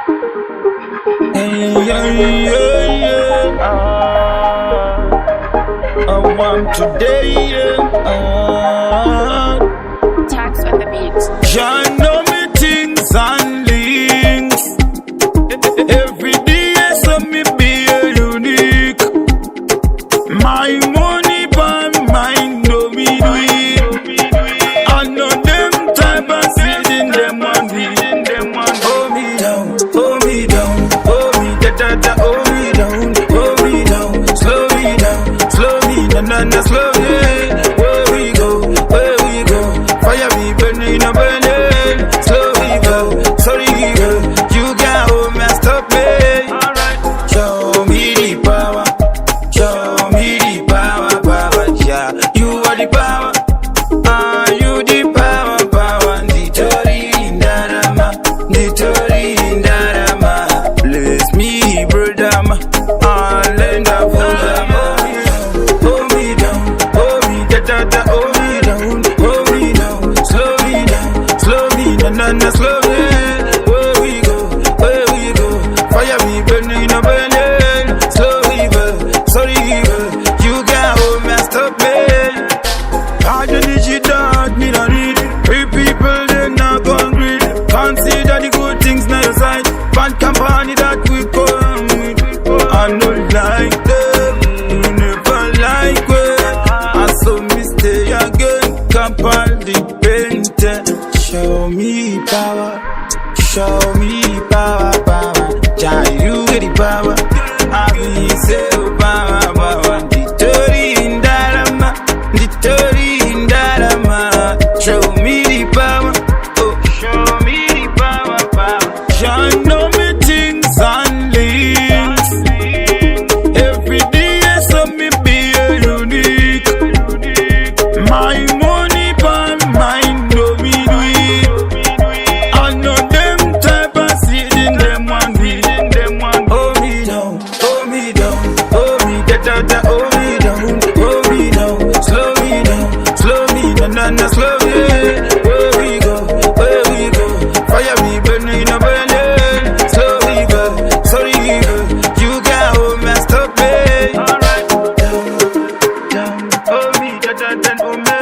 Hey, yeah, yeah, yeah. I want today, yeah. Tax on the beat. John know me things and links. Every day, so me be a unique. My money, by mind, no me do it. I know them type of sitting them one beat. Hold me down, hold me down, hold me da, hold me down, hold me down, slow me down, slow me down, slow me. Where we go, fire be burning, burning, slow we go, sorry girl, you got hold me, stop me. Alright, show me the power, show me the power, yeah, you are the power. You the power, Nitori Indarama, Nitori Indarama. Bless me, brother, Alenda Fulama. Hold me down, hold me da, hold me down, slow me down, slow me down, slow me. Where we go, fire me burning, burning, slow evil, sorry evil, you got hold me, stop me. I don't need you, dog, me not need it. Free people, they not hungry. Consider the good things on your side. Bad company that we come with. I don't like them, you never like it. I saw me stay again, couple the painter. Show me power, show me power. Jah, you get the power. I be say power. Nitori Indarama, Nitori Indarama. Show me the power, oh, show me the power. Jah know me things and links. Every day, so me be a unique. My money, by mind, no me do it. I know them type of sitting them one beat. Hold me down, hold me down, hold me da, hold me down, slow me down, slow me down, slow me. Where we go, fire me burning, burning, slow me go, sorry evil, you got hold me, stop me. Alright, down, hold me da, hold me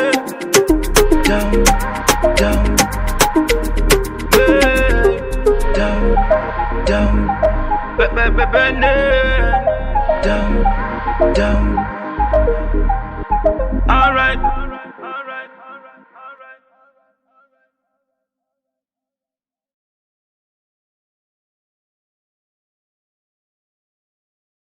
down, down. Alright.